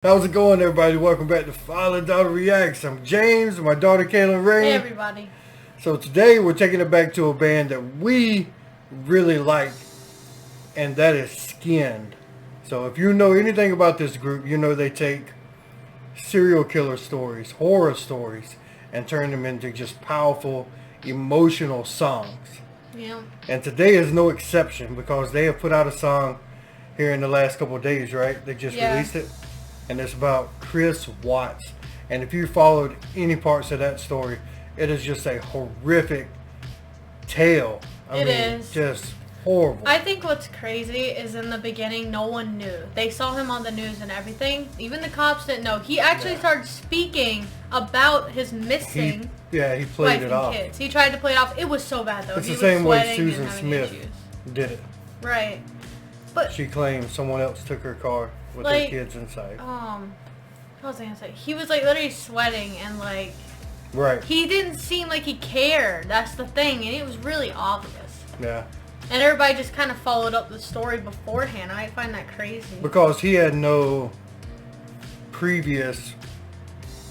How's it going, everybody? Welcome back to FatherDaughterReacts. I'm James, and my daughter Kaylin Rain. Hey, everybody. So today we're taking it back to a band that we really like, and that is SKYND. So if you know anything about this group, you know they take serial killer stories, horror stories, and turn them into just powerful, emotional songs. Yeah. And today is no exception because they have put out a song here in the last couple of days, right? They just released it. And it's about Chris Watts. And if you followed any parts of that story, it is just a horrific tale. I mean, is just horrible. I think what's crazy is in the beginning, no one knew. They saw him on the news and everything. Even the cops didn't know. He actually started speaking about his missing he played wife it and off. kids. He tried to play it off. It was so bad, though. It's he the same was way sweating Susan and having Smith issues. did it. Right. But She claimed someone else took her car with their kids inside. what was I gonna say? He was like literally sweating and like, right. he didn't seem like he cared. That's the thing, and it was really obvious. Yeah. And everybody just kind of followed up the story beforehand. I find that crazy. Because he had no previous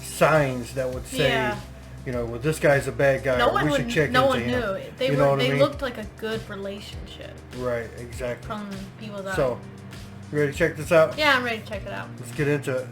signs that would say, you know, well, this guy's a bad guy. We should check into him. No one knew. They looked like a good relationship. Right, exactly. From people's eyes. So, you ready to check this out? Yeah, I'm ready to check it out. Let's get into it.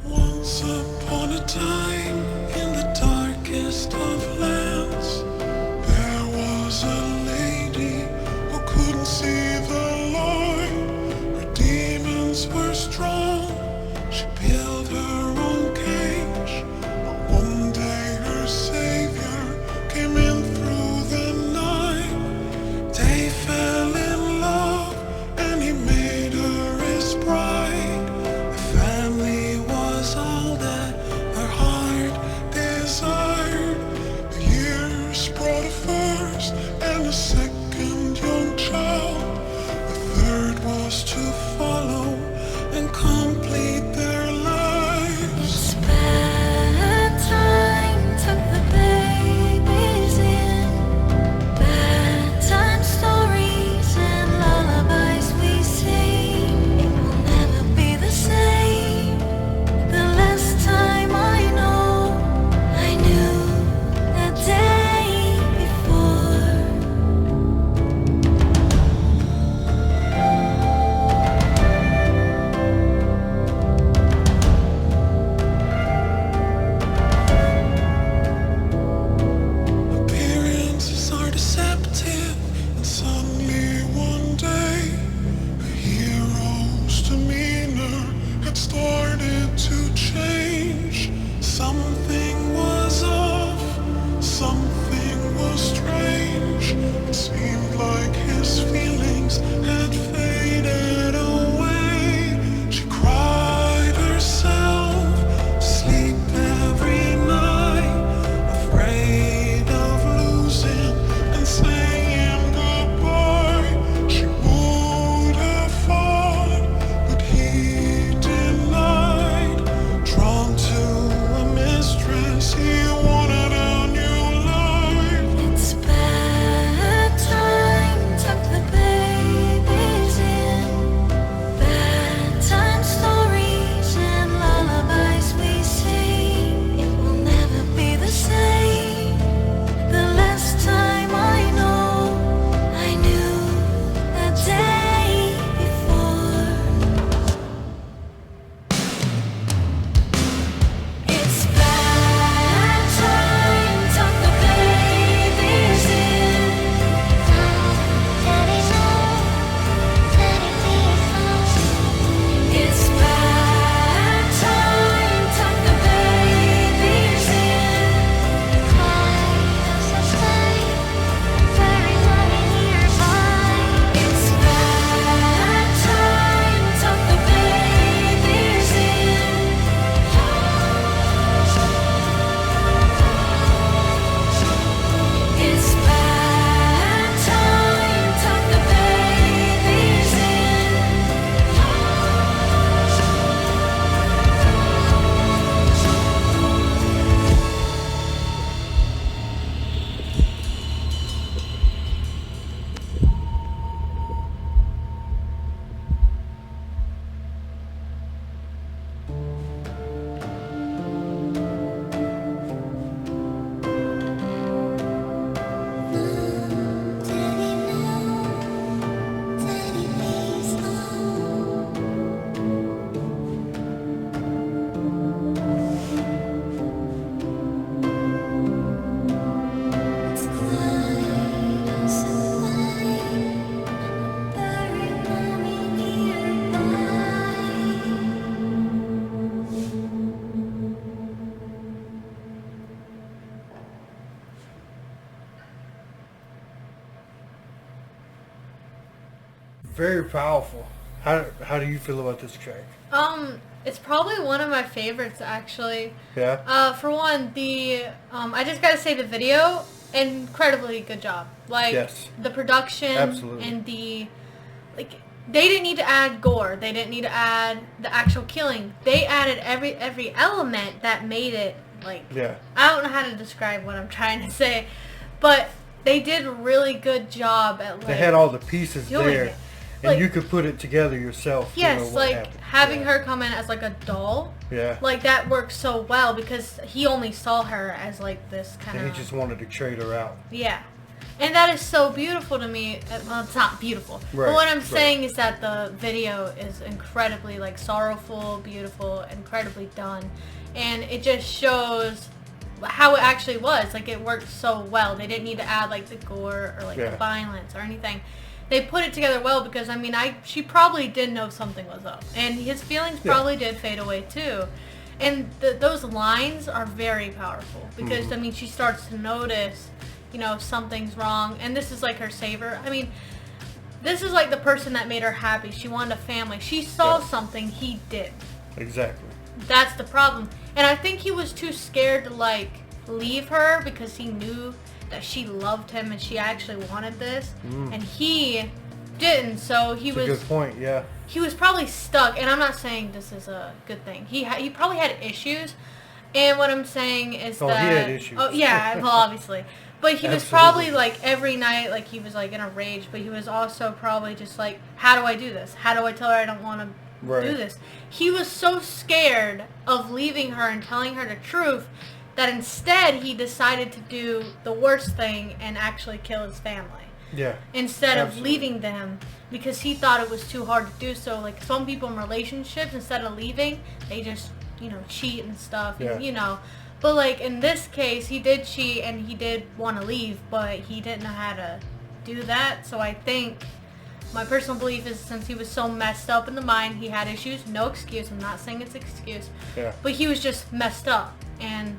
Once upon a time, in the darkest of lands, there was a lady who couldn't see the Lord. Her demons were strong. She built her own cage. But one day her savior came in through the night. They fell in love, and he made her his bride. The family was all that her heart very powerful. How do you feel about this track? It's probably one of my favorites, actually. Yeah. For one, I just gotta say the video, incredibly good job. Like, Yes. the production Absolutely. and they didn't need to add gore. They didn't need to add the actual killing. They added every element that made it, like, Yeah. I don't know how to describe what I'm trying to say, but they did a really good job at, like, They had all the pieces doing there, it. and Like, you could put it together yourself. yes, you know, what like, happened. having Yeah. her come in as, like, a doll. Yeah. Like, that works so well because he only saw her as, like, this kind And of... he just wanted to trade her out. Yeah. And that is so beautiful to me. Well, it's not beautiful. Right, But what I'm right. saying is that the video is incredibly, like, sorrowful, beautiful, incredibly done. And it just shows how it actually was. Like, it worked so well. They didn't need to add, like, the gore or, like, Yeah. the violence or anything. They put it together well because, I mean, she probably did know something was up. And his feelings probably did fade away, too. And those lines are very powerful because, I mean, she starts to notice, you know, something's wrong. And this is like her savior. I mean, this is like the person that made her happy. She wanted a family. She saw something he did. Exactly. That's the problem. And I think he was too scared to, like, leave her because he knew that she loved him and she actually wanted this. And he didn't. So he That's a good point. Yeah. he was probably stuck, and I'm not saying this is a good thing. He probably had issues, and what I'm saying is Oh, that... he had issues. Oh, yeah, well, obviously. But he was Absolutely. probably, like, every night, like, he was, like, in a rage, but he was also probably just like, how do I do this? How do I tell her I don't want to Right. do this? He was so scared of leaving her and telling her the truth that instead he decided to do the worst thing and actually kill his family. Yeah. Instead of Absolutely. leaving them because he thought it was too hard to do so. Like, some people in relationships, instead of leaving, they just, you know, cheat and stuff, Yeah. and, you know. But, like, in this case, he did cheat and he did want to leave, but he didn't know how to do that. So I think my personal belief is, since he was so messed up in the mind, he had issues. No excuse. I'm not saying it's an excuse. Yeah. But he was just messed up, and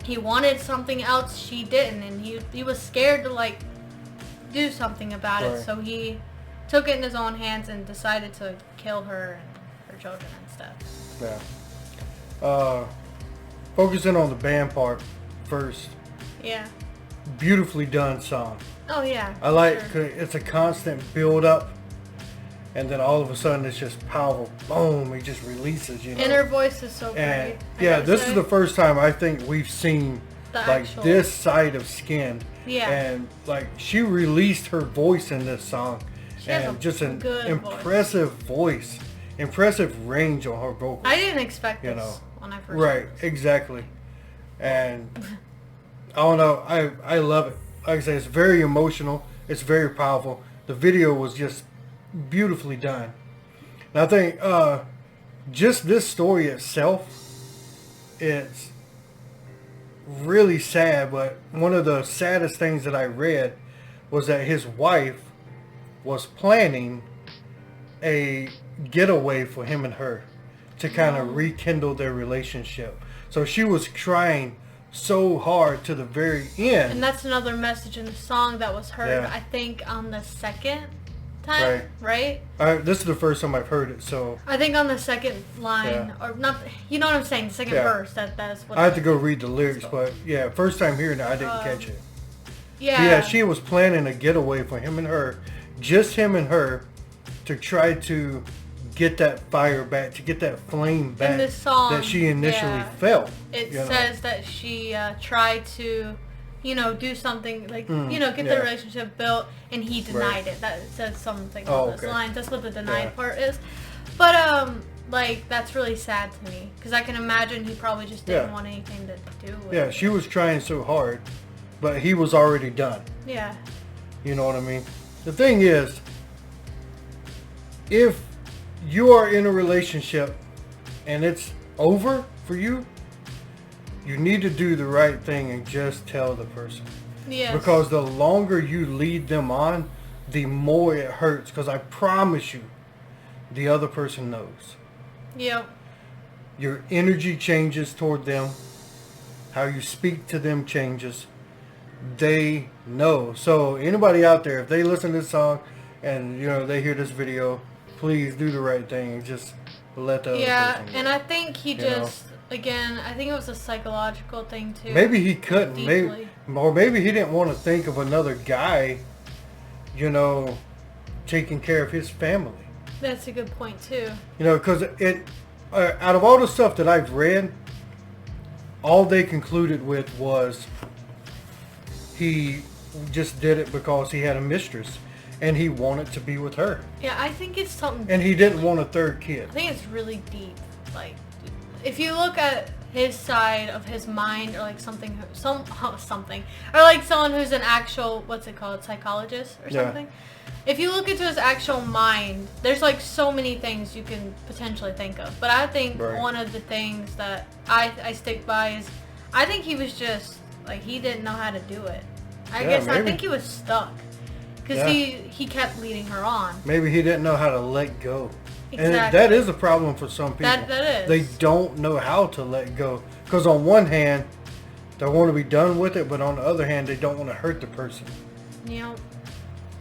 he wanted something else she didn't, and he was scared to, like, do something about Right. it. So he took it in his own hands and decided to kill her and her children and stuff. Yeah. Focusing on the band part first. Yeah. Beautifully done song. Oh yeah. I like sure. it's a constant build up, and then all of a sudden it's just powerful. Boom! It just releases. You know. And her voice is so And great. I yeah, gotta this say. is the first time I think we've seen The like actual- this side of SKYND. Yeah. And like she released her voice in this song, She has and a just an good impressive voice, impressive range on her vocals. I didn't expect you this know. when I first Right, heard this. exactly. And I don't know, I love it. Like I say, it's very emotional. It's very powerful. The video was just beautifully done. And I think just this story itself, it's really sad. But one of the saddest things that I read was that his wife was planning a getaway for him and her to kind of rekindle their relationship. So she was trying so hard to the very end. And that's another message in the song that was heard, Yeah. I think, on the second time, right? This is the first time I've heard it, so I think on the second line, or not, you know what I'm saying, the second Yeah. verse, that's what I had to go read the lyrics. But yeah, first time hearing it, I didn't catch it. Yeah. But yeah, she was planning a getaway for him and her, just him and her, to try to get that fire back, to get that flame back this song, that she initially yeah, felt. It you know. says that she tried to, you know, do something, like, you know, get yeah. the relationship built, and he denied it. That says something along those lines. That's what the denied part is. But, like, that's really sad to me, because I can imagine he probably just didn't want anything to do with Yeah, it. she was trying so hard, but he was already done. Yeah. You know what I mean? The thing is, if you are in a relationship and it's over for you, you need to do the right thing and just tell the person. Yes. Because the longer you lead them on, the more it hurts. Because I promise you, the other person knows. Yep. Your energy changes toward them. How you speak to them changes. They know. So anybody out there, if they listen to this song, and you know they hear this video, please do the right thing and just let the other person go. And I think he just again, I think it was a psychological thing too. Maybe he couldn't, maybe he didn't want to think of another guy, you know, taking care of his family. That's a good point too. You know, because out of all the stuff that I've read, all they concluded with was he just did it because he had a mistress and he wanted to be with her. Yeah, I think it's something. And he didn't want a third kid. I think it's really deep. Like, if you look at his side of his mind, or like something, or like someone who's an actual, what's it called, psychologist or something. If you look into his actual mind, there's like so many things you can potentially think of. But I think one of the things that I stick by is, I think he was just like, he didn't know how to do it. I think he was stuck because he kept leading her on. Maybe he didn't know how to let go. Exactly. And that is a problem for some people. That is. They don't know how to let go. Because on one hand, they want to be done with it, but on the other hand, they don't want to hurt the person. Yep.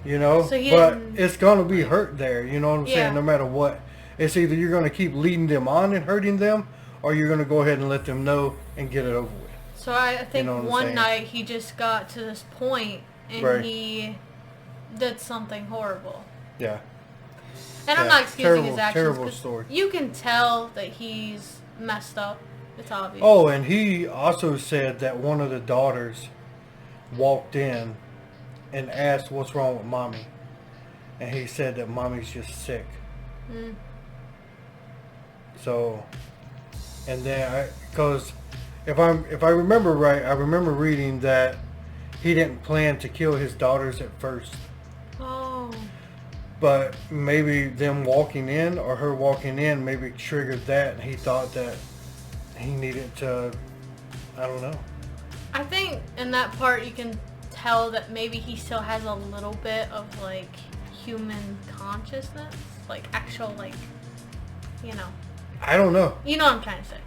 You know? So but it's going to be hurt there. You know what I'm saying? No matter what. It's either you're going to keep leading them on and hurting them, or you're going to go ahead and let them know and get it over with. So I think one night he just got to this point and he did something horrible. Yeah. And I'm not excusing his actions. Terrible story. You can tell that he's messed up. It's obvious. Oh, and he also said that one of the daughters walked in and asked what's wrong with mommy. And he said that mommy's just sick. Mm. So, and then because if I remember right, I remember reading that he didn't plan to kill his daughters at first. Oh. But maybe them walking in or her walking in maybe triggered that, and he thought that he needed to, I don't know. I think in that part you can tell that maybe he still has a little bit of like human consciousness, like actual like, you know. I don't know. You know what I'm trying to say.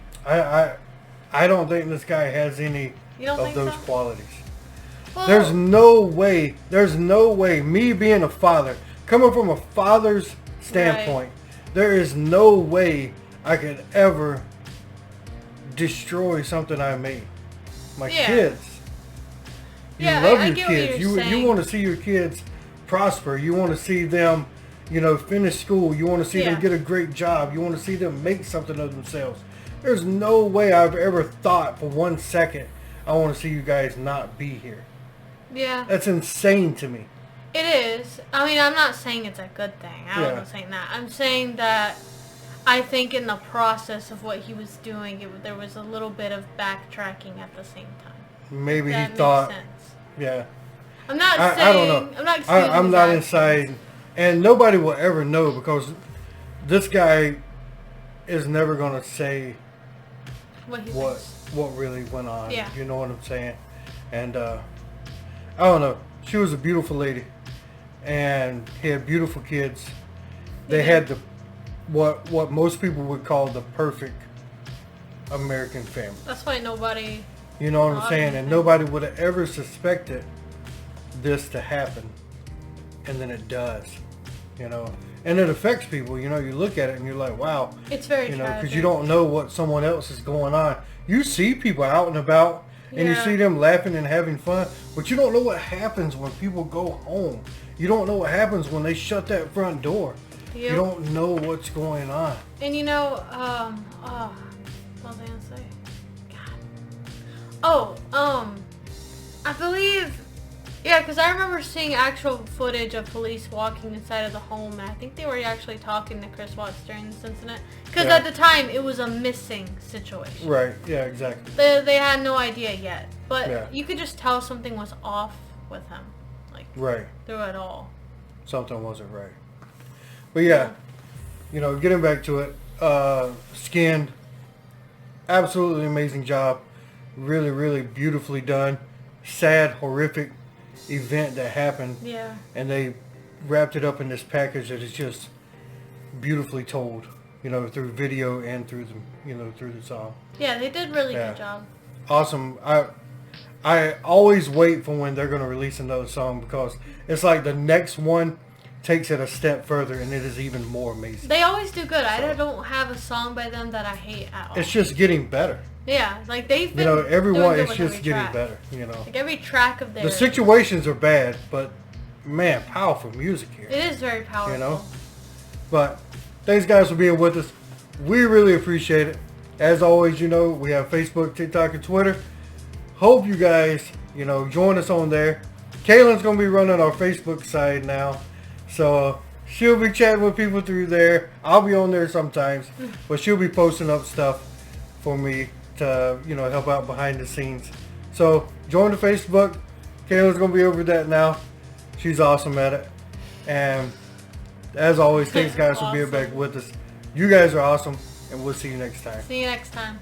I don't think this guy has any of those qualities. Well, there's no way, me being a father, coming from a father's standpoint, there is no way I could ever destroy something I made. My kids. You love your kids. You want to see your kids prosper. You want to see them, you know, finish school. You want to see them get a great job. You want to see them make something of themselves. There's no way I've ever thought for 1 second I want to see you guys not be here. Yeah. That's insane to me. It is. I mean, I'm not saying it's a good thing. I wasn't saying that. I'm saying that I think in the process of what he was doing, there was a little bit of backtracking at the same time. Maybe he thought. Makes sense. Yeah. I'm not saying. I don't know. I'm not inside, and nobody will ever know because this guy is never gonna say what really went on. Yeah. You know what I'm saying? And I don't know. She was a beautiful lady, and he had beautiful kids. They had the what most people would call the perfect American family. That's why nobody. You know what I'm saying? And nobody would have ever suspected this to happen, and then it does. You know, and it affects people. You know, you look at it and you're like, wow. It's very tragic. You know, because you don't know what someone else is going on. You see people out and about. And you see them laughing and having fun, but you don't know what happens when people go home. You don't know what happens when they shut that front door. Yep. You don't know what's going on. And you know, what was I gonna say? God. I believe, because I remember seeing actual footage of police walking inside of the home, and I think they were actually talking to Chris Watts during this incident. Because at the time, it was a missing situation. Right, yeah, exactly. They had no idea yet. But you could just tell something was off with him. Like, through it all. Something wasn't right. But yeah, you know, getting back to it, SKYND, absolutely amazing job. Really, really beautifully done. Sad, horrific event that happened. Yeah. And they wrapped it up in this package that is just beautifully told. You know, through video and through the song. Yeah, they did really good job. Awesome. I always wait for when they're going to release another song because it's like the next one takes it a step further, and it is even more amazing. They always do good. I don't have a song by them that I hate at all. It's just getting better. Yeah, like they've been everyone, doing it's good just with getting every track. better, Like every track of theirs. The situations are bad, but man, powerful music here. It is very powerful. But thanks guys for being with us. We really appreciate it. As always, we have Facebook, TikTok, and Twitter. Hope you guys, join us on there. Kaylin's going to be running our Facebook side now. So she'll be chatting with people through there. I'll be on there sometimes. But she'll be posting up stuff for me to, help out behind the scenes. So join the Facebook. Kaylin's going to be over that now. She's awesome at it. And as always, thanks guys for being back with us. You guys are awesome. And we'll see you next time. See you next time.